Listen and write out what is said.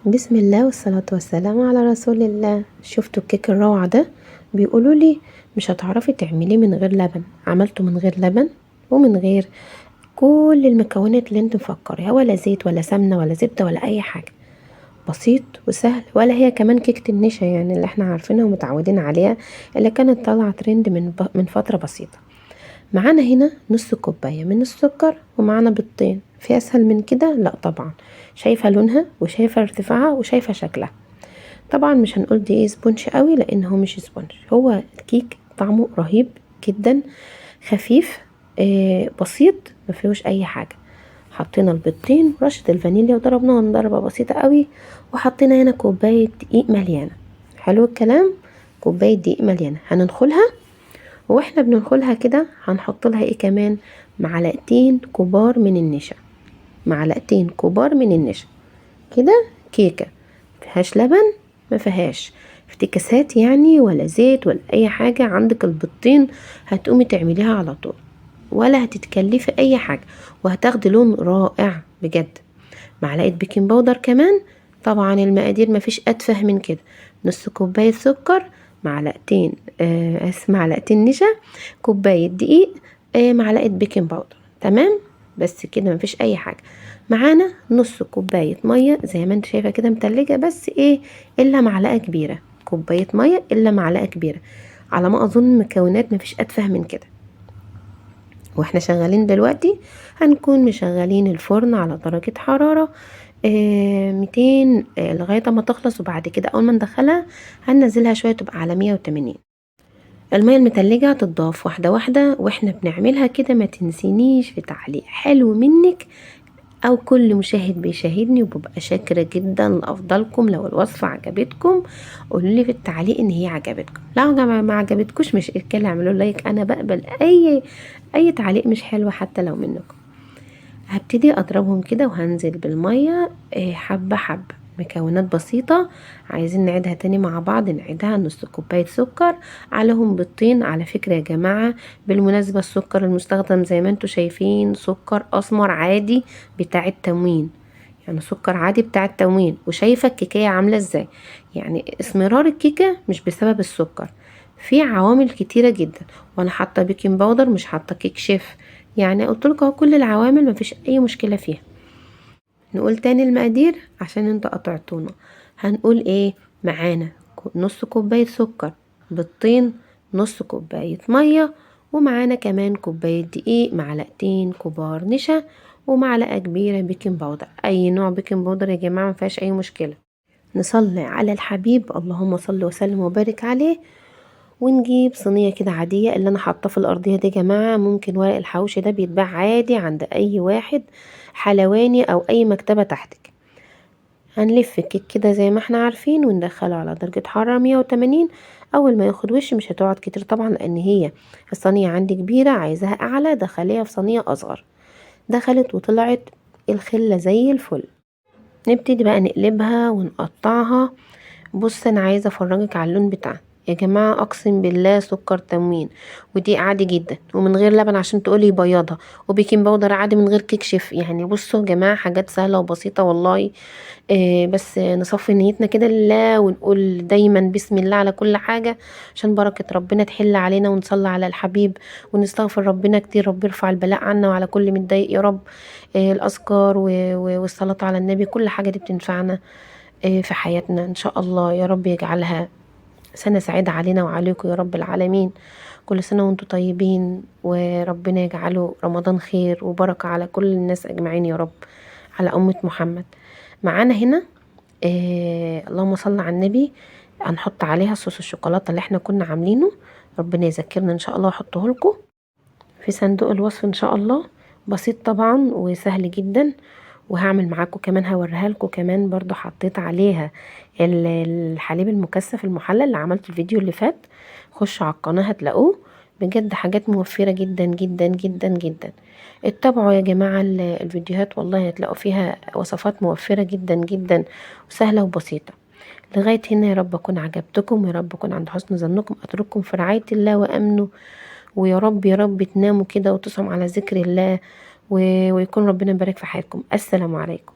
بسم الله والصلاة والسلام على رسول الله. شفتوا الكيك الروعة ده؟ بيقولوا لي مش هتعرفي تعمليه من غير لبن. عملته من غير لبن ومن غير كل المكونات اللي انت مفكرها، ولا زيت ولا سمنة ولا زبدة ولا اي حاجة. بسيط وسهل، ولا هي كمان كيكة النشا يعني اللي احنا عارفينها ومتعودين عليها، اللي كانت طالعة ترند من فترة بسيطة. معانا هنا نص كوباية من السكر، ومعانا بيضتين. في اسهل من كده؟ لا طبعا. شايفة لونها وشايفة ارتفاعها وشايفة شكلها. طبعا مش هنقول دي ايه سبونج قوي، لان هو مش سبونج، هو الكيك طعمه رهيب جدا، خفيف، بسيط، ما فيهوش اي حاجة. حطينا البيضتين ورشة الفانيليا وضربناهم ضربة بسيطة قوي، وحطينا هنا كوباية دقيق مليانة. حلو الكلام. كوباية دقيق مليانة هننخلها، واحنا بننخلها كده هنحط لها ايه كمان؟ معلقتين كبار من النشا. معلقتين كبار من النشا كده. كيكة مفيهاش لبن، ما فيهاش افتكاسات يعني، ولا زيت ولا اي حاجة. عندك البيضتين هتقومي تعمليها على طول، ولا هتتكلفي اي حاجة، وهتاخدي لون رائع بجد. معلقة بيكنج باودر كمان. طبعا المقادير مفيش اتفه من كده. نص كوباية سكر، معلقتين معلقتين نشا، كوباية دقيق، معلقة بيكنج باودر. تمام، بس كده مفيش اي حاجة. معانا نص كوباية مية زي ما انت شايفة كده متلجة، بس ايه الا معلقة كبيرة. كوباية مية الا معلقة كبيرة. على ما اظن مكونات مفيش اتفه من كده. واحنا شغالين دلوقتي هنكون مشغلين الفرن على درجة حرارة 200 لغاية ما تخلص، وبعد كده اول ما ندخلها هننزلها شوية تبقى على 180. المية المتلجة هتضاف واحدة واحدة، واحنا بنعملها كده ما تنسينيش في تعليق حلو منك، او كل مشاهد بيشاهدني، وببقى شاكرة جدا لافضلكم. لو الوصفة عجبتكم قولوا لي في التعليق ان هي عجبتكم. لو ما عجبتكوش مش اشكال، اعملوا لايك، انا بقبل اي تعليق مش حلو حتى لو منكم. هبتدي اضربهم كده وهنزل بالمية حبة حبة. مكونات بسيطة، عايزين نعيدها تاني مع بعض. نعيدها: نص كوباية سكر، عليهم بيضتين. على فكرة يا جماعة، بالمناسبة السكر المستخدم زي ما انتوا شايفين سكر اسمر عادي بتاع التموين، يعني سكر عادي بتاع التموين. وشايفة الكيكية عاملة ازاي، يعني اسمرار الكيكة مش بسبب السكر، في عوامل كتيرة جدا. وانا حاطة بيكنج باودر، مش حاطة كيك شيف. يعني قلتلكوا كل العوامل مفيش اي مشكلة فيها. نقول تاني المقادير عشان انتوا قطعتونا. هنقول ايه معانا؟ نص كوباية سكر، بيضتين، نص كوباية مية، ومعانا كمان كوباية دقيق، معلقتين كبار نشا، ومعلقة كبيرة بيكنج باودر. اي نوع بيكنج باودر يا جماعة مفيهاش اي مشكلة. نصلي على الحبيب، اللهم صل وسلم وبارك عليه. ونجيب صينية كده عادية، اللي انا حاطاه في الارضية دي يا جماعة ممكن ورق الحوش ده بيتباع عادي عند اي واحد حلواني او اي مكتبة تحتك. هنلف الكيك كده زي ما احنا عارفين، وندخله على درجة حرارة 180. اول ما ياخد وش، مش هتقعد كتير طبعا لان هي الصينية عندي كبيرة، عايزاها اعلى، دخليها في صينية اصغر. دخلت وطلعت الخلة زي الفل. نبتدي بقى نقلبها ونقطعها. بص انا عايزه افرجك على اللون بتاعها يا جماعه، اقسم بالله سكر تموين، ودي عادي جدا ومن غير لبن عشان تقولي يبيضها، وبيكنج باودر عادي من غير كيك شيف. يعني بصوا يا جماعه، حاجات سهله وبسيطه والله. بس نصفي نيتنا كده لله، ونقول دايما بسم الله على كل حاجه، عشان بركه ربنا تحل علينا، ونصلي على الحبيب، ونستغفر ربنا كتير. رب يرفع البلاء عنا وعلى كل متضايق يا رب. الاذكار والصلاه على النبي، كل حاجه دي بتنفعنا في حياتنا ان شاء الله. يا رب يجعلها سنة سعيدة علينا وعليكم يا رب العالمين. كل سنة وانتم طيبين، وربنا يجعله رمضان خير وبركة على كل الناس اجمعين يا رب، على أمة محمد. معانا هنا اللهم صل على النبي. هنحط عليها صوص الشوكولاتة اللي احنا كنا عاملينه، ربنا يذكرنا ان شاء الله واحطه لكم في صندوق الوصف ان شاء الله. بسيط طبعا وسهل جدا. وهعمل معاكم كمان، هوريها لكم كمان برضو، حطيت عليها الحليب المكثف المحلى اللي عملت الفيديو اللي فات. خشوا على القناة هتلاقوه. بجد حاجات موفرة جدا جدا جدا جدا. اتبعوا يا جماعة الفيديوهات، والله هتلاقوا فيها وصفات موفرة جدا جدا وسهلة وبسيطة. لغاية هنا يا رب أكون عجبتكم، يا رب أكون عند حسن ظنكم. أترككم في رعاية الله وأمنه، ويا رب يا رب تناموا كده وتصحوا على ذكر الله، ويكون ربنا يبارك في حياتكم. السلام عليكم.